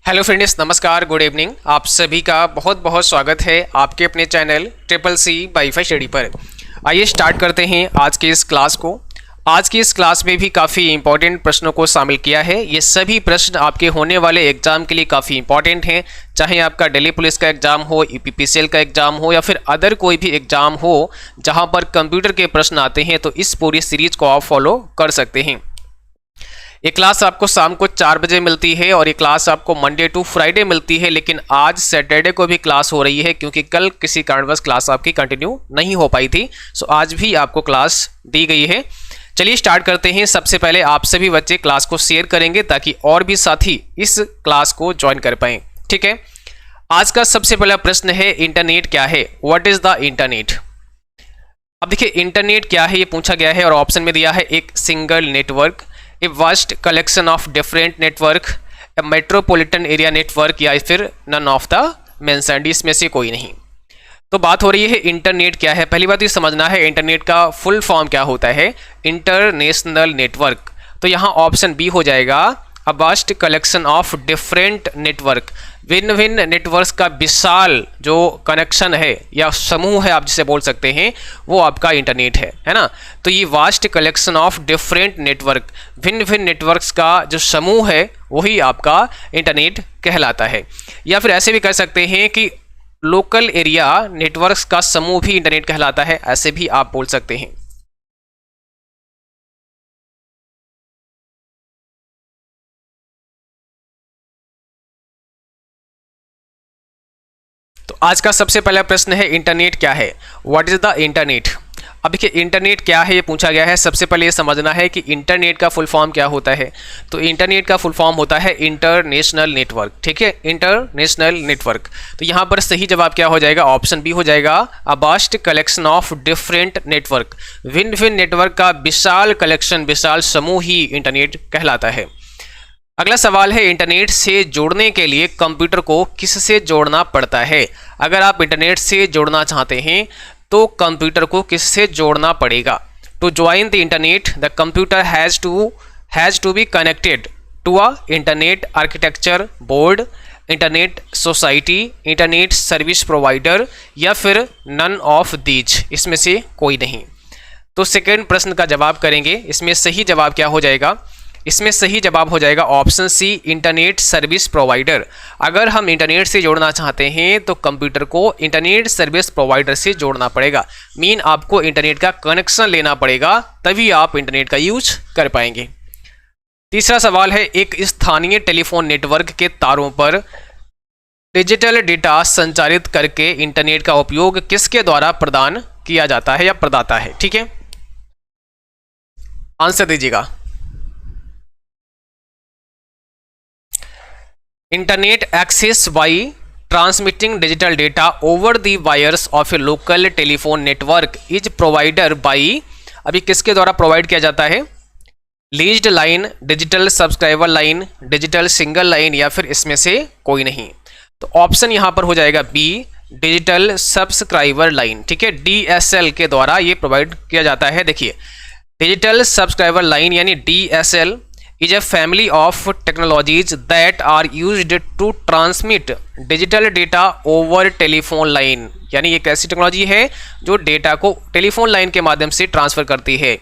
Hello friends, नमस्कार, good evening. आप सभी का बहुत बहुत स्वागत है आपके अपने channel triple C WiFi study पर। आइए स्टार्ट करते हैं आज के इस क्लास को। आज की इस क्लास में भी काफ़ी इंपॉर्टेंट प्रश्नों को शामिल किया है। ये सभी प्रश्न आपके होने वाले एग्जाम के लिए काफ़ी इंपॉर्टेंट हैं, चाहे आपका दिल्ली पुलिस का एग्जाम हो, ईपीपीसीएल का एग्जाम हो या फिर अदर कोई भी एग्जाम हो जहाँ पर कंप्यूटर के प्रश्न आते हैं, तो इस पूरी सीरीज को आप फॉलो कर सकते हैं। ये क्लास आपको शाम को 4 बजे मिलती है और ये क्लास आपको मंडे टू फ्राइडे मिलती है, लेकिन आज सैटरडे को भी क्लास हो रही है क्योंकि कल किसी कारणवश क्लास आपकी कंटिन्यू नहीं हो पाई थी। सो आज भी आपको क्लास दी गई है। चलिए स्टार्ट करते हैं। सबसे पहले आप सभी बच्चे क्लास को शेयर करेंगे ताकि और भी साथी इस क्लास को ज्वाइन कर पाएँ। ठीक है, आज का सबसे पहला प्रश्न है, इंटरनेट क्या है? What is the internet? अब देखिए, इंटरनेट क्या है ये पूछा गया है और ऑप्शन में दिया है एक single network, a vast collection of different network, A metropolitan area network, या फिर नन ऑफ द मेंशन्ड, इसमें से कोई नहीं। तो बात हो रही है इंटरनेट क्या है। पहली बात ये समझना है इंटरनेट का फुल फॉर्म क्या होता है। इंटरनेशनल नेटवर्क, तो यहाँ ऑप्शन बी हो जाएगा, a vast collection of different network. भिन्न भिन्न नेटवर्क्स का विशाल जो कनेक्शन है या समूह है, आप जिसे बोल सकते हैं, वो आपका इंटरनेट है ना। तो ये vast collection of different network, भिन्न भिन्न नेटवर्क्स का जो समूह है वही आपका इंटरनेट कहलाता है। या फिर ऐसे भी कह सकते हैं कि लोकल एरिया नेटवर्क्स का समूह भी इंटरनेट कहलाता है, ऐसे भी आप बोल सकते हैं। तो आज का सबसे पहला प्रश्न है, इंटरनेट क्या है? What is the internet? अब देखिए, इंटरनेट क्या है ये पूछा गया है। सबसे पहले ये समझना है कि इंटरनेट का फुल फॉर्म क्या होता है। तो इंटरनेट का फुल फॉर्म होता है इंटरनेशनल नेटवर्क। ठीक है, इंटरनेशनल नेटवर्क। तो यहाँ पर सही जवाब क्या हो जाएगा? ऑप्शन बी हो जाएगा, a vast collection of different network. भिन्न भिन्न नेटवर्क का विशाल कलेक्शन, विशाल समूह ही इंटरनेट कहलाता है। अगला सवाल है, इंटरनेट से जोड़ने के लिए कंप्यूटर को किससे जोड़ना पड़ता है? अगर आप इंटरनेट से जोड़ना चाहते हैं तो कंप्यूटर को किससे जोड़ना पड़ेगा? To join the internet the computer has to be connected to a internet architecture board, internet society, internet service provider, या फिर नन ऑफ दीज, इसमें से कोई नहीं। तो सेकेंड प्रश्न का जवाब करेंगे। इसमें सही जवाब क्या हो जाएगा? इसमें सही जवाब हो जाएगा option C, internet service provider. अगर हम इंटरनेट से जोड़ना चाहते हैं तो कंप्यूटर को इंटरनेट सर्विस प्रोवाइडर से जोड़ना पड़ेगा। मीन आपको इंटरनेट का कनेक्शन लेना पड़ेगा, तभी आप इंटरनेट का यूज कर पाएंगे। तीसरा सवाल है, एक स्थानीय टेलीफोन नेटवर्क के तारों पर डिजिटल डेटा संचारित करके इंटरनेट का उपयोग किसके द्वारा प्रदान किया जाता है या प्रदाता है? ठीक है, आंसर दीजिएगा। Internet access by transmitting digital data over the wires of a local telephone network is provider by, अभी किसके द्वारा प्रोवाइड किया जाता है? Leased line, digital subscriber line, digital single line, या फिर इसमें से कोई नहीं। तो ऑप्शन यहाँ पर हो जाएगा बी, डिजिटल सब्सक्राइबर लाइन। ठीक है, DSL के द्वारा ये प्रोवाइड किया जाता है। देखिए, डिजिटल सब्सक्राइबर लाइन यानी DSL is a family of technologies that are used to transmit digital data over telephone line, यानी एक ऐसी टेक्नोलॉजी है जो डेटा को टेलीफोन लाइन के माध्यम से ट्रांसफर करती है।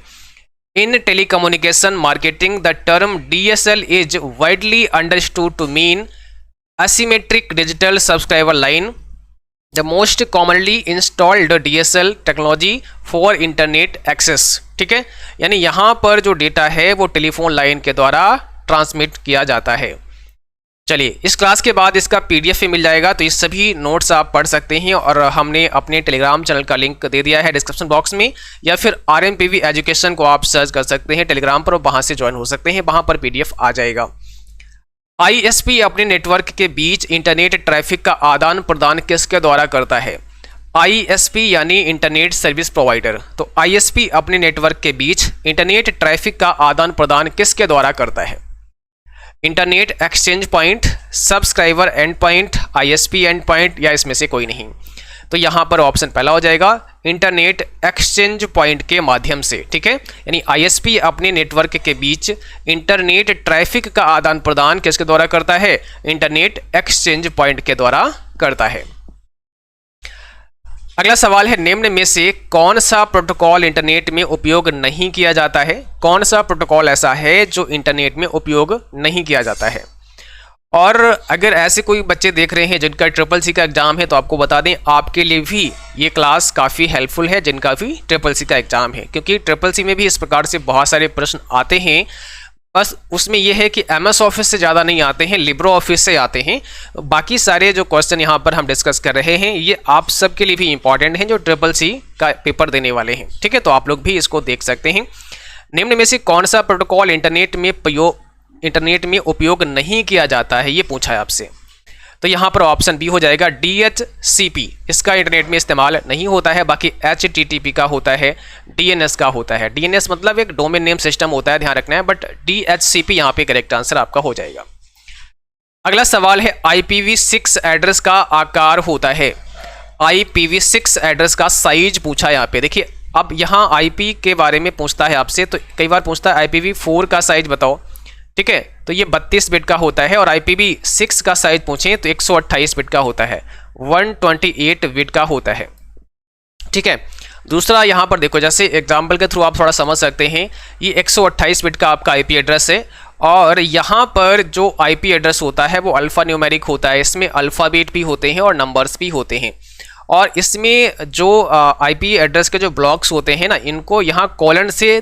In telecommunication marketing, the term DSL is widely understood to mean asymmetric digital subscriber line, the most commonly installed DSL technology for internet access। ठीक है, यानी यहाँ पर जो डेटा है वो टेलीफोन लाइन के द्वारा ट्रांसमिट किया जाता है। चलिए, इस क्लास के बाद इसका PDF भी मिल जाएगा, तो ये सभी नोट्स आप पढ़ सकते हैं और हमने अपने टेलीग्राम चैनल का लिंक दे दिया है डिस्क्रिप्शन बॉक्स में, या फिर RMPV एजुकेशन को आप सर्च कर सकते हैं टेलीग्राम पर और वहाँ से ज्वाइन हो सकते हैं, वहाँ पर PDF आ जाएगा। ISP अपने नेटवर्क के बीच इंटरनेट ट्रैफिक का आदान प्रदान किसके द्वारा करता है? ISP यानी इंटरनेट सर्विस प्रोवाइडर। तो ISP अपने नेटवर्क के बीच इंटरनेट ट्रैफिक का आदान प्रदान किसके द्वारा करता है? Internet exchange point, subscriber and point, ISP and point, या इसमें से कोई नहीं। तो यहाँ पर ऑप्शन पहला हो जाएगा इंटरनेट एक्सचेंज पॉइंट के माध्यम से, ठीक है। यानी आईएसपी अपने नेटवर्क के बीच इंटरनेट ट्रैफिक का आदान प्रदान किसके द्वारा करता है? इंटरनेट एक्सचेंज पॉइंट के द्वारा करता है। अगला सवाल है, निम्न में से कौन सा प्रोटोकॉल इंटरनेट में उपयोग नहीं किया जाता है? कौन सा प्रोटोकॉल ऐसा है जो इंटरनेट में उपयोग नहीं किया जाता है? और अगर ऐसे कोई बच्चे देख रहे हैं जिनका ट्रिपल सी का एग्जाम है, तो आपको बता दें आपके लिए भी ये क्लास काफ़ी हेल्पफुल है, जिनका भी ट्रिपल सी का एग्जाम है, क्योंकि ट्रिपल सी में भी इस प्रकार से बहुत सारे प्रश्न आते हैं। बस उसमें यह है कि एमएस ऑफिस से ज़्यादा नहीं आते हैं, लिब्रो ऑफिस से आते हैं। बाकी सारे जो क्वेश्चन यहाँ पर हम डिस्कस कर रहे हैं ये आप सबके लिए भी इंपॉर्टेंट हैं जो ट्रिपल सी का पेपर देने वाले हैं, ठीक है। तो आप लोग भी इसको देख सकते हैं। निम्न में से कौन सा प्रोटोकॉल इंटरनेट में उपयोग नहीं किया जाता है, ये पूछा है आपसे। तो यहाँ पर ऑप्शन बी हो जाएगा DHCP, इसका इंटरनेट में इस्तेमाल नहीं होता है। बाकी HTTP का होता है, DNS का होता है। DNS मतलब एक डोमेन नेम सिस्टम होता है, ध्यान रखना है, बट DHCP यहाँ पे करेक्ट आंसर आपका हो जाएगा। अगला सवाल है, IPv6 एड्रेस का आकार होता है। IPv6 एड्रेस का साइज पूछा है यहाँ पे। देखिए अब यहाँ IP के बारे में पूछता है आपसे, तो कई बार पूछता है IPv4 का साइज बताओ, ठीक है। तो ये 32 बिट का होता है, और IPv6 का साइज पूछें तो 128 बिट का होता है, 128 बिट का होता है, ठीक है। दूसरा यहाँ पर देखो, जैसे एग्जाम्पल के थ्रू आप थोड़ा समझ सकते हैं, ये 128 बिट का आपका IP एड्रेस है, और यहाँ पर जो IP एड्रेस होता है वो अल्फ़ा न्यूमेरिक होता है। इसमें अल्फ़ाबेट भी होते हैं और नंबर्स भी होते हैं, और इसमें जो IP एड्रेस के जो ब्लॉक्स होते हैं ना, इनको यहाँ कॉलन से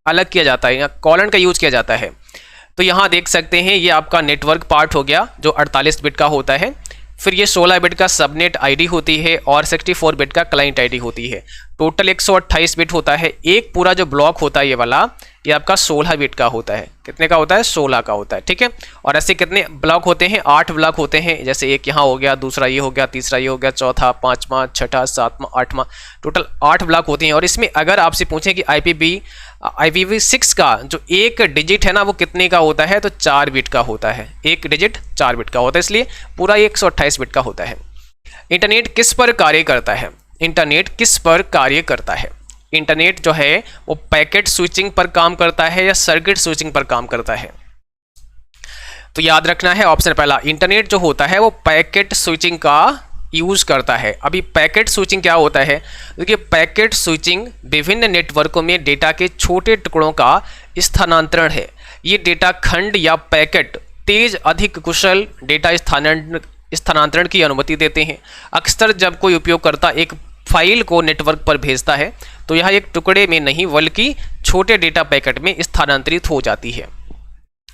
अलग किया जाता है, यहाँ कॉलन का यूज किया जाता है। तो यहाँ देख सकते हैं ये आपका नेटवर्क पार्ट हो गया जो 48 बिट का होता है, फिर ये 16 बिट का सबनेट आईडी होती है, और 64 बिट का क्लाइंट आईडी होती है। टोटल 128 बिट होता है। एक पूरा जो ब्लॉक होता है ये वाला, ये आपका 16 बिट का होता है। कितने का होता है? 16 का होता है, ठीक है। और ऐसे कितने ब्लॉक होते हैं? 8 ब्लॉक होते हैं। जैसे एक यहाँ हो गया, दूसरा ये हो गया, तीसरा ये हो गया, चौथा, पाँचवा, छठा, सातवां, आठवां, टोटल 8 ब्लॉक होते हैं। और इसमें अगर आपसे पूछें कि IPv6 का जो एक डिजिट है ना वो कितने का होता है, तो 4 बिट का होता है। एक डिजिट 4 बिट का होता है, इसलिए पूरा 128 बिट का होता है। इंटरनेट किस पर कार्य करता है? इंटरनेट किस पर कार्य करता है? इंटरनेट जो है वो पैकेट स्विचिंग पर काम करता है या सर्किट स्विचिंग पर काम करता है? तो याद रखना है ऑप्शन पहला, इंटरनेट जो होता है वो पैकेट स्विचिंग का यूज करता है। अभी पैकेट स्विचिंग क्या होता है? देखिए पैकेट स्विचिंग विभिन्न नेटवर्कों में डेटा के छोटे टुकड़ों का स्थानांतरण है। ये डेटा खंड या पैकेट तेज, अधिक कुशल डेटा स्थानांतरण की अनुमति देते हैं। अक्सर जब कोई उपयोगकर्ता एक फाइल को नेटवर्क पर भेजता है तो यह एक टुकड़े में नहीं बल्कि छोटे डेटा पैकेट में स्थानांतरित हो जाती है।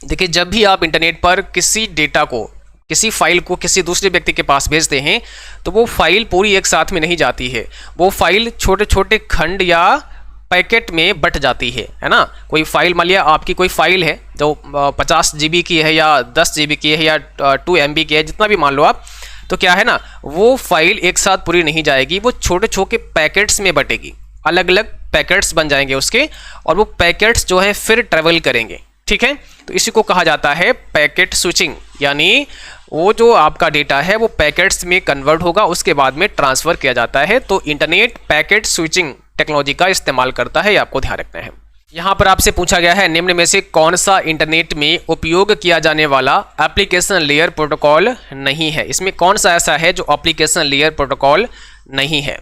देखिए जब भी आप इंटरनेट पर किसी डेटा को, किसी फाइल को किसी दूसरे व्यक्ति के पास भेजते हैं तो वो फाइल पूरी एक साथ में नहीं जाती है, वो फाइल छोटे छोटे खंड या पैकेट में बट जाती है ना। कोई फाइल, मान लिया आपकी कोई फाइल है जो 50 GB की है या 10 GB की है या 2 MB की है, जितना भी मान लो आप, तो क्या है ना, वो फाइल एक साथ पूरी नहीं जाएगी, वो छोटे छोटे पैकेट्स में बटेगी, अलग अलग पैकेट्स बन जाएंगे उसके, और वो पैकेट्स जो है फिर ट्रेवल करेंगे, ठीक है। तो इसी को कहा जाता है पैकेट स्विचिंग, यानी वो जो आपका डेटा है वो पैकेट्स में कन्वर्ट होगा, उसके बाद में ट्रांसफ़र किया जाता है। तो इंटरनेट पैकेट स्विचिंग टेक्नोलॉजी का इस्तेमाल करता है, ये आपको ध्यान रखना है। यहाँ पर आपसे पूछा गया है निम्न में से कौन सा इंटरनेट में उपयोग किया जाने वाला एप्लीकेशन लेयर प्रोटोकॉल नहीं है? इसमें कौन सा ऐसा है जो एप्लीकेशन लेयर प्रोटोकॉल नहीं है?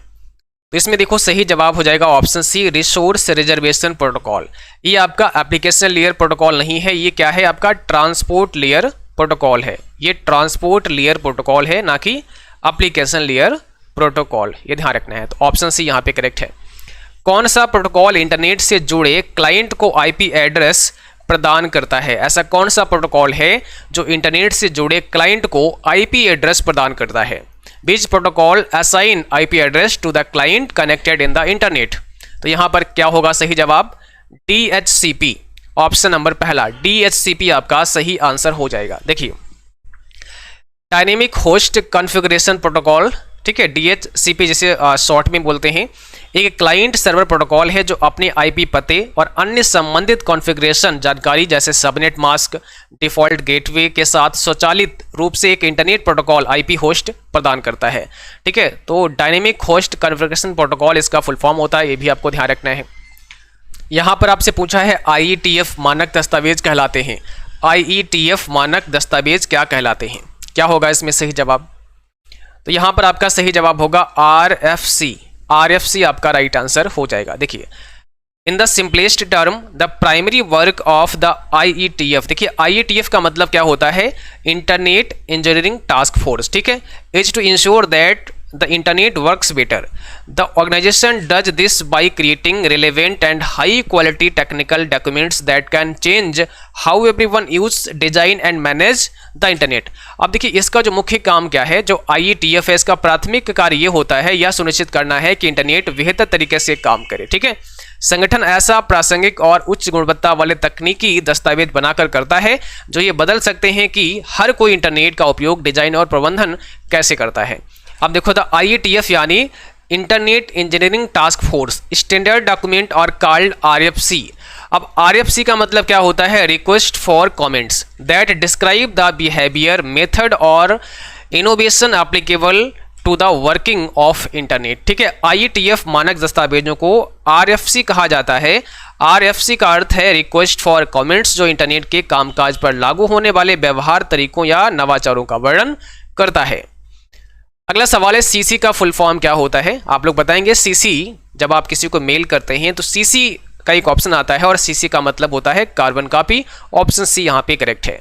तो इसमें देखो सही जवाब हो जाएगा option C, resource reservation protocol. ये आपका एप्लीकेशन लेयर प्रोटोकॉल नहीं है, ये क्या है? आपका ट्रांसपोर्ट लेयर प्रोटोकॉल है। ये ट्रांसपोर्ट लेयर प्रोटोकॉल है, ना कि एप्लीकेशन लेयर प्रोटोकॉल, ये ध्यान रखना है। तो ऑप्शन सी यहाँ पे करेक्ट है। कौन सा प्रोटोकॉल इंटरनेट से जुड़े क्लाइंट को IP एड्रेस प्रदान करता है? ऐसा कौन सा प्रोटोकॉल है जो इंटरनेट से जुड़े क्लाइंट को IP एड्रेस प्रदान करता है? Which protocol assign IP address to the client connected in the internet? तो यहाँ पर क्या होगा सही जवाब? DHCP, ऑप्शन नंबर पहला DHCP आपका सही आंसर हो जाएगा। देखिए डायनेमिक होस्ट कॉन्फ़िगरेशन प्रोटोकॉल ठीक है, DHCP जिसे शॉर्ट में बोलते हैं, एक क्लाइंट सर्वर प्रोटोकॉल है जो अपने IP पते और अन्य संबंधित कॉन्फ़िगरेशन जानकारी जैसे सबनेट मास्क, डिफ़ॉल्ट गेटवे के साथ स्वचालित रूप से एक इंटरनेट प्रोटोकॉल IP होस्ट प्रदान करता है। ठीक है, तो डायनेमिक होस्ट कॉन्फ़िगरेशन प्रोटोकॉल इसका फुल फॉर्म होता है, ये भी आपको ध्यान रखना है। यहाँ पर आपसे पूछा है IETF मानक दस्तावेज कहलाते हैं। IETF मानक दस्तावेज क्या कहलाते हैं? क्या होगा इसमें सही जवाब? तो यहाँ पर आपका सही जवाब होगा RFC आपका राइट आंसर हो जाएगा। देखिए, in the simplest term the primary work of the IETF, देखिए IETF का मतलब क्या होता है? Internet engineering task force. ठीक है, is to ensure that the internet works better. The organization does this by creating relevant and high quality technical documents that can change how everyone use, design and manage the internet. अब देखिए इसका जो मुख्य काम क्या है, जो IETF है, इसका प्राथमिक कार्य ये होता है, यह सुनिश्चित करना है कि इंटरनेट बेहतर तरीके से काम करे। ठीक है, संगठन ऐसा प्रासंगिक और उच्च गुणवत्ता वाले तकनीकी दस्तावेज बनाकर करता है जो ये बदल सकते हैं कि हर कोई इंटरनेट का उपयोग, डिजाइन और प्रबंधन कैसे करता है। अब देखो, द IETF यानी internet engineering task force standard document और कॉल्ड RFC। अब RFC का मतलब क्या होता है? Request for comments that describe the behaviour, method और innovation applicable to the working of internet. ठीक है, IETF मानक दस्तावेजों को RFC कहा जाता है। RFC का अर्थ है रिक्वेस्ट फॉर कमेंट्स, जो इंटरनेट के कामकाज पर लागू होने वाले व्यवहार तरीकों या नवाचारों का वर्णन करता है। अगला सवाल है CC का फुल फॉर्म क्या होता है? आप लोग बताएंगे। CC, जब आप किसी को मेल करते हैं तो CC का एक ऑप्शन आता है और CC का मतलब होता है कार्बन कॉपी। ऑप्शन C यहाँ पे करेक्ट है।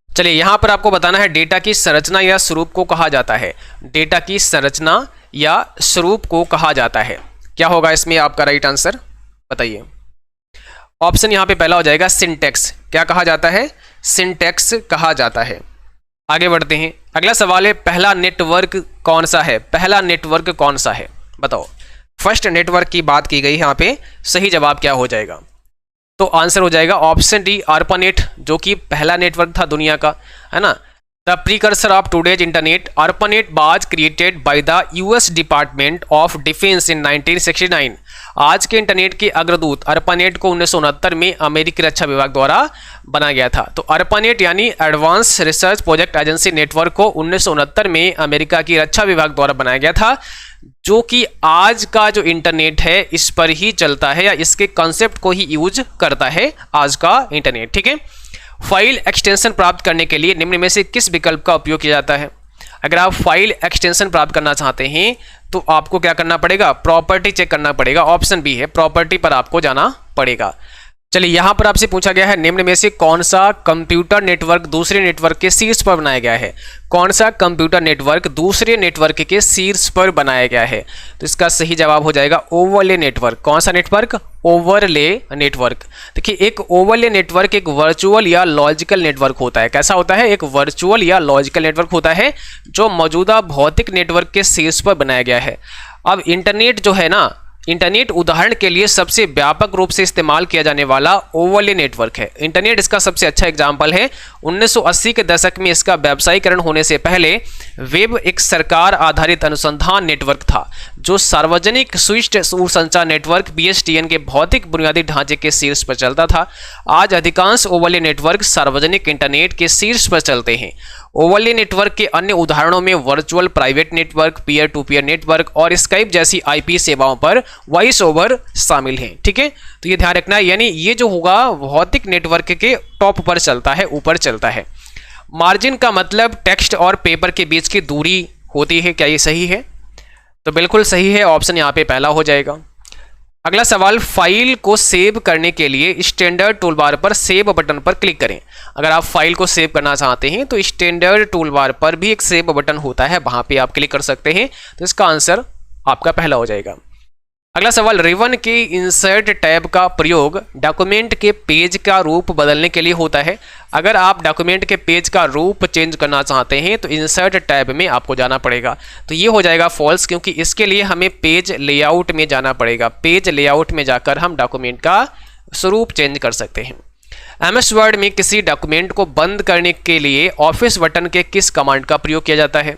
चलिए, यहाँ पर आपको बताना है डेटा की संरचना या स्वरूप को कहा जाता है। डेटा की संरचना या स्वरूप को कहा जाता है, क्या होगा इसमें आपका राइट आंसर? बताइए। ऑप्शन यहाँ पे पहला हो जाएगा सिंटैक्स। क्या कहा जाता है? सिंटैक्स कहा जाता है। आगे बढ़ते हैं। अगला सवाल है पहला नेटवर्क कौन सा है? पहला नेटवर्क कौन सा है बताओ। फर्स्ट नेटवर्क की बात की गई यहाँ पे, सही जवाब क्या हो जाएगा? तो आंसर हो जाएगा ऑप्शन डी, ARPANET, जो कि पहला नेटवर्क था दुनिया का, है ना। The precursor of today's internet, ARPANET was created by the US department of defence in 1969। आज के इंटरनेट के अग्रदूत ARPANET को 1969 में अमेरिकी रक्षा विभाग द्वारा बनाया गया था। तो ARPANET यानी advance research project agency network को 1969 में अमेरिका की रक्षा विभाग द्वारा बनाया गया था, जो कि आज का जो इंटरनेट है इस पर ही चलता है या इसके कॉन्सेप्ट को ही यूज करता है आज का इंटरनेट। ठीक है, फाइल एक्सटेंशन प्राप्त करने के लिए निम्न में से किस विकल्प का उपयोग किया जाता है? अगर आप फाइल एक्सटेंशन प्राप्त करना चाहते हैं तो आपको क्या करना पड़ेगा? प्रॉपर्टी चेक करना पड़ेगा। ऑप्शन बी है, प्रॉपर्टी पर आपको जाना पड़ेगा। चलिए, यहाँ पर आपसे पूछा गया है निम्न में से कौन सा कंप्यूटर नेटवर्क दूसरे नेटवर्क के शीर्ष पर बनाया गया है? कौन सा कंप्यूटर नेटवर्क दूसरे नेटवर्क के शीर्ष पर बनाया गया है? तो इसका सही जवाब हो जाएगा ओवरले नेटवर्क। कौन सा नेटवर्क? Overlay network. देखिए, एक ओवरले नेटवर्क एक वर्चुअल या लॉजिकल नेटवर्क होता है। कैसा होता है? एक वर्चुअल या लॉजिकल नेटवर्क होता है जो मौजूदा भौतिक नेटवर्क के शीर्ष पर बनाया गया है। अब इंटरनेट जो है ना, इंटरनेट उदाहरण के लिए सबसे व्यापक रूप से इस्तेमाल किया जाने वाला ओवरले नेटवर्क है। इंटरनेट इसका सबसे अच्छा एग्जाम्पल है। 1980 के दशक में इसका व्यावसायीकरण होने से पहले वेब एक सरकार आधारित अनुसंधान नेटवर्क था जो सार्वजनिक स्विच्ड दूरसंचार नेटवर्क BSTN के भौतिक बुनियादी ढांचे के शीर्ष पर चलता था। आज अधिकांश ओवरले नेटवर्क सार्वजनिक इंटरनेट के शीर्ष पर चलते हैं। ओवरले नेटवर्क के अन्य उदाहरणों में virtual private network, peer to peer network और स्काइप जैसी IP सेवाओं पर वॉइस ओवर शामिल हैं। ठीक है, तो ये ध्यान रखना है, यानी ये जो होगा भौतिक नेटवर्क के टॉप पर चलता है, ऊपर चलता है। मार्जिन का मतलब टेक्स्ट और पेपर के बीच की दूरी होती है। क्या ये सही है? तो बिल्कुल सही है, ऑप्शन यहाँ पे पहला हो जाएगा। अगला सवाल, फाइल को सेव करने के लिए स्टैंडर्ड टूलबार पर सेव बटन पर क्लिक करें। अगर आप फाइल को सेव करना चाहते हैं तो स्टैंडर्ड टूलबार पर भी एक सेव बटन होता है, वहां पे आप क्लिक कर सकते हैं। तो इसका आंसर आपका पहला हो जाएगा। अगला सवाल, रिबन के इंसर्ट टैब का प्रयोग डॉक्यूमेंट के पेज का रूप बदलने के लिए होता है। अगर आप डॉक्यूमेंट के पेज का रूप चेंज करना चाहते हैं तो इंसर्ट टैब में आपको जाना पड़ेगा। तो ये हो जाएगा फॉल्स, क्योंकि इसके लिए हमें पेज लेआउट में जाना पड़ेगा। पेज लेआउट में जाकर हम डॉक्यूमेंट का स्वरूप चेंज कर सकते हैं। MS वर्ड में किसी डॉक्यूमेंट को बंद करने के लिए ऑफिस बटन के किस कमांड का प्रयोग किया जाता है?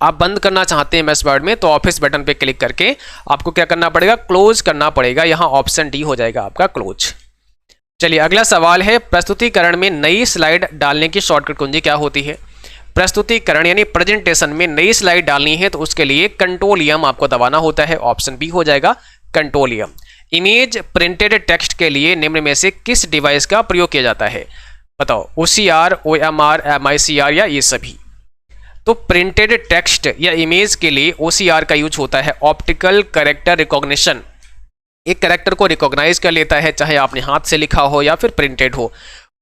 आप बंद करना चाहते हैं एमएस वर्ड में तो ऑफिस बटन पे क्लिक करके आपको क्या करना पड़ेगा, क्लोज करना पड़ेगा। यहाँ ऑप्शन डी हो जाएगा आपका क्लोज। चलिए अगला सवाल है, प्रस्तुतिकरण में नई स्लाइड डालने की शॉर्टकट कुंजी क्या होती है। प्रस्तुतिकरण यानी प्रेजेंटेशन में नई स्लाइड डालनी है तो उसके लिए कंट्रोल-एम आपको दबाना होता है। ऑप्शन बी हो जाएगा कंट्रोल-एम। इमेज प्रिंटेड टेक्स्ट के लिए निम्न में से किस डिवाइस का प्रयोग किया जाता है, बताओ। OCR, OMR, MICR या ये सभी। तो प्रिंटेड टेक्स्ट या इमेज के लिए OCR का यूज होता है, ऑप्टिकल कैरेक्टर रिकॉग्निशन। एक कैरेक्टर को रिकॉग्नाइज कर लेता है, चाहे आपने हाथ से लिखा हो या फिर प्रिंटेड हो।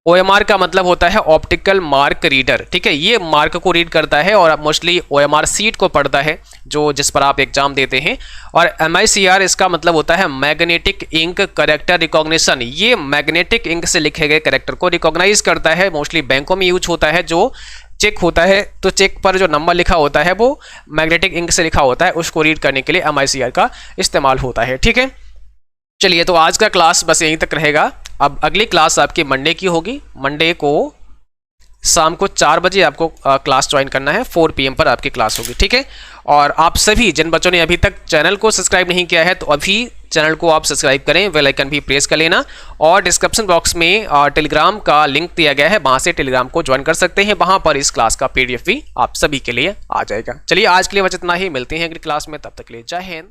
OMR का मतलब होता है ऑप्टिकल मार्क रीडर, ठीक है, ये मार्क को रीड करता है और मोस्टली OMR सीट को पढ़ता है जो जिस पर आप एग्जाम देते हैं। और MICR इसका मतलब होता है मैग्नेटिक इंक कैरेक्टर रिकॉग्निशन, ये मैग्नेटिक इंक से लिखे गए कैरेक्टर को रिकॉग्नाइज करता है। मोस्टली बैंकों में यूज होता है, जो चेक होता है तो चेक पर जो नंबर लिखा होता है वो मैग्नेटिक इंक से लिखा होता है, उसको रीड करने के लिए MICR का इस्तेमाल होता है, ठीक है। चलिए तो आज का क्लास बस यहीं तक रहेगा। अब अगली क्लास आपकी मंडे की होगी। मंडे को शाम को 4 बजे आपको क्लास ज्वाइन करना है, 4 PM पर आपकी क्लास होगी, ठीक है। और आप सभी जिन बच्चों ने अभी तक चैनल को सब्सक्राइब नहीं किया है तो अभी चैनल को आप सब्सक्राइब करें, बेल आइकन भी प्रेस कर लेना। और डिस्क्रिप्शन बॉक्स में टेलीग्राम का लिंक दिया गया है, वहाँ से टेलीग्राम को ज्वाइन कर सकते हैं। वहाँ पर इस क्लास का PDF भी आप सभी के लिए आ जाएगा। चलिए आज के लिए बस इतना ही, मिलते हैं अगली क्लास में, तब तक के लिए जय हिंद।